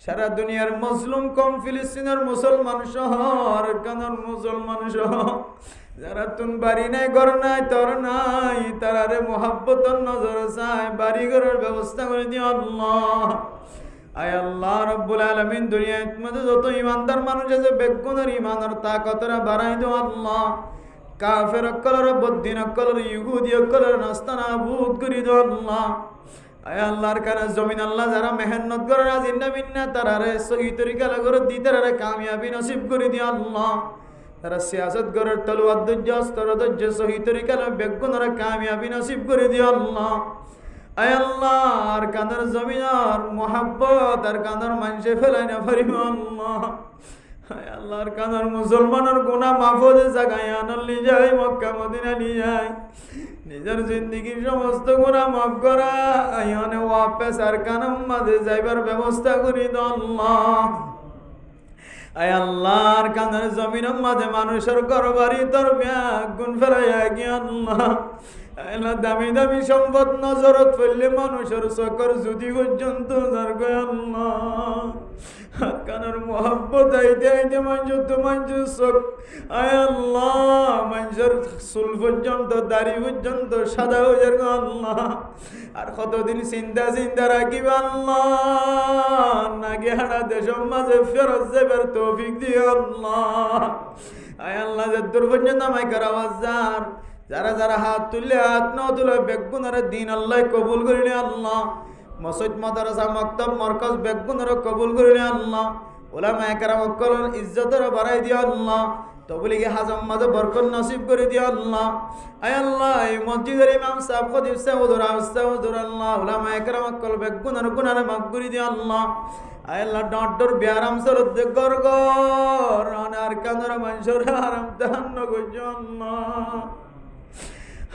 সারা দুনিয়ার মজলুম কম ফিলিস্তিনের মুসলমান সহ আরাকানের মুসলমান সহ যারা তুন বাড়ি নাই ঘর নাই তোর নাই তারারে মোহাব্বতর নজর চায় বাড়ি ঘরের ব্যবস্থা করে দিও আল্লাহ। আয় আল্লাহ রব্বুল আলামিন দুনিয়ার মধ্যে যত ইমানদার মানুষ আছে বেগুনের ইমানের তাকতরা বাড়াই দিও আল্লাহ। কাফের অক্কলের বদ্দিন অক্কলের ইহুদি অক্কলের নাস্তানা ভূত করি দিও আল্লাহ। আয় আল্লাহর কানে জমিন আল্লাহ যারা মেহনত করে রাজিন্না বিন্না তারারে সহি তরিকা লাগরে দি তারারে কামিয়াবি নসিব করে দিও আল্লাহ। তারা সিয়াসত গরের তলওয়াত দজ্জ অস্ত্র দজ্জ সহি তরিকা বেগুনরা কামিয়াবি নসিব করে দিও আল্লাহ। আয় আল্লাহ আর কাঁদার জমিনার মোহাব্বত আর কাঁদার মানুষে ফেলাই না পারিব আল্লাহ। আয় আল্লাহর কাঁদার মুসলমানের গুনাহ মাফুদে জাগায় আনার লি যায় মক্কা মদিনা লি যায় নিজের জিন্দগির সমস্ত গুনাহ মাফ করা আয়ানে ওয়াপস আর কানাম মাঝে যাইবার ব্যবস্থা করি দাও আল্লাহ। আয় আল্লাহর কাঁদার জমিনের মাঝে মানুষের ঘরবাড়ি তোর গুণ ফেলাইয়া গিয়ে আল্লাহ। আল্লাহ দামি দামি সম্পদ নজরত ফেললে মানুষের চকর যদি পর্যন্ত আল্লাহ কানার মোহাব্বত আইতে আইতে মানুষ তো মানুষের চোখ আয় আল্লাহ মানুষের চুল পর্যন্ত দাড়ি পর্যন্ত সাদা হয়ে যাবে আল্লাহ। আর কতদিন চিন্তা চিন্তা রাখিব আল্লাহ নাকি হারা দেশের মাঝে ফেরত যাবার তৌফিক দিও আল্লাহ। আয় আল্লাহ যে দূর পর্যন্ত আমাকে আওয়াজ যার যারা যারা হাত তুললে হাত না তুলে বেগুনের দিন আল্লাহ কবুল করিলে আল্লাহ। মসজিদ মাদ্রাসা মক্তব মারকাজ বেগুনের কবুল করিলে আল্লাহ। উলামায়ে কেরাম অক্কলের ইজ্জতের বাড়াই দিও আল্লাহ। তবলিগে হাজম মাঝে বরকত নসিব করে দিও আল্লাহ। আয় আল্লাহ এই মসজিদের ইমাম সাহেব খতিব সাহেব হুজুর আল্লাহ উলামায়ে কেরাম অক্কল বেগুনের গুনাহ মাফ করে দিও আল্লাহ। আয় আল্লাহ ডর বিয়ারাম সরদ গর গর আর কান্দর মানুষের আরাম দান নগজ আল্লাহ।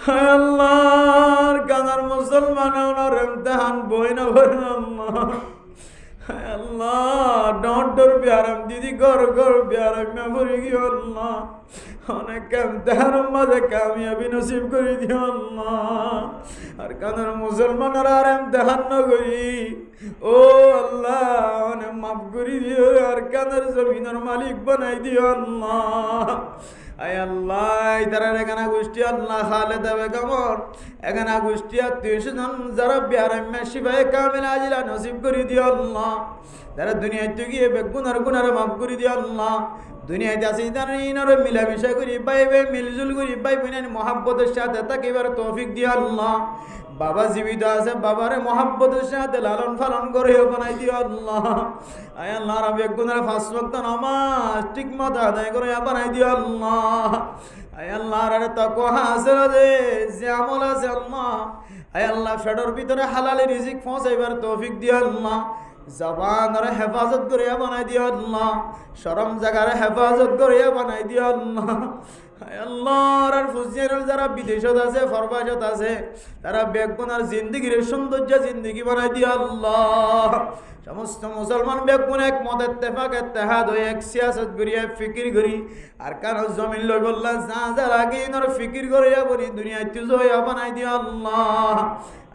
হায় আল্লাহর কানার মুসলমান ওনার ইমতিহান বই না ভরেন আল্লাহ। হায় আল্লাহ ডর বিয়ারাম দিদি গর গর বিয়ারাম মে ভরে গিয়ে আল্লাহ অনেক ইমতিহানের মাঝে কামিয়াবি নসিব করে দিও আল্লাহ। আর কানার মুসলমানের আর ইমতিহান না করি ও আল্লাহ অনেক মাফ করে দিও আর কানার জমিনের মালিক বানাই দিও আল্লাহ। আয় আল্লাহ তারা এখানে গোষ্ঠী আল্লাহ খালেদা বেগমর এখানে গোষ্ঠী আত্মীয়স্বজন যারা বিয়ারাম্যা শিবায় কামিল আজিলা নসিব করে দিও আল্লাহ। যারা দুনিয়াতে গিয়ে বেগুনার গুনার মাফ করে দিও আল্লাহ। দুনিয়াতে আসি তারা ইনারে মিলামিশা করি বাইবে মিলজুল করি বাই বোনের মহাব্বতের সাথে তাকিবার তৌফিক দিও আল্লাহ। বাবা জীবিত আছে বাবারে মহাব্বতের সাথে লালন পালন করে বানাই দিও আল্লাহ। আয় আল্লাহ রাব্বি বেগুনের 5 ওয়াক্ত নামাজ ঠিক মতো আদায় করে বানাই দিও আল্লাহ। আয় আল্লাহ রে তাকওয়া হাসিল দে যে আমল আছে আল্লাহ। আয় আল্লাহ ফেডর ভিতরে হালালি রিজিক পৌঁছাইবার তৌফিক দিও আল্লাহ। জবানের হেফাজত করে বানাই দিও আল্লাহ। শরম জায়গার হেফাজত করে বানাই দিও আল্লাহ। আল্লাহর আর ফুজিয়ার যারা বিদেশত আছে ফরবাসত আছে তারা বেগুনার জিন্দগির সৌন্দর্য জিন্দগি বানাই দিও আল্লাহ। সমস্ত মুসলমান বেগুন এক মত ইত্তেফাক ইত্তেহাদ হয়ে এক সিয়াসত করিয়া ফিকির করি আর কান জমিন লই বললা যা যা লাগে ইনর ফিকির করিয়া বলি দুনিয়ায় তুজয়া বানাই দিও আল্লাহ।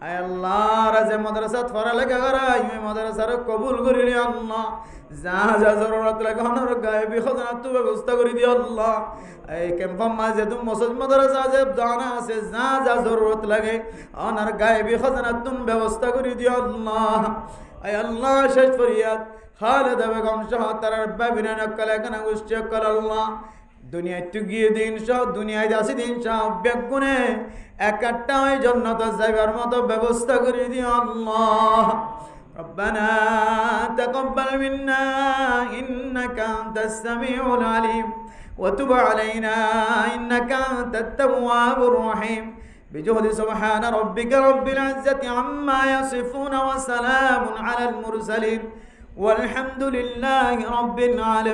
আয় আল্লাহ রাজে মাদ্রাসাত পড়ালেখা করা এই মাদ্রাসার কবুল করিলি আল্লাহ। যা যা জরুরত লাগে ওনার গায়েবী খজানাত ব্যবস্থা করে দিও আল্লাহ। এই ক্যাম্পাম মাঝে তুমি মসজিদ মাদ্রাসা যে জানা আছে যা যা জরুরত লাগে ওনার গায়েবী খজানাত ব্যবস্থা করে দিও আল্লাহ। আয় আল্লাহ শেষ ফরিয়াদ খালেদা বেগম সহ তার বাবিনা নকল এখানে গোষ্ঠী অকল আল্লাহ। দুনিয়ায় তু গিয়ে দিন সব দুনিয়ায় আসি দিন সব বেগুনে একটা ওই জন্নত যাইবার মতো ব্যবস্থা করে দিও আল্লাহ। ربنا تقبل منا إنك أنت السميع العليم وتب علينا إنك أنت التواب الرحيم بجهد سبحان ربك رب العزة عما يصفون وسلام على المرسلين والحمد لله رب العالمين.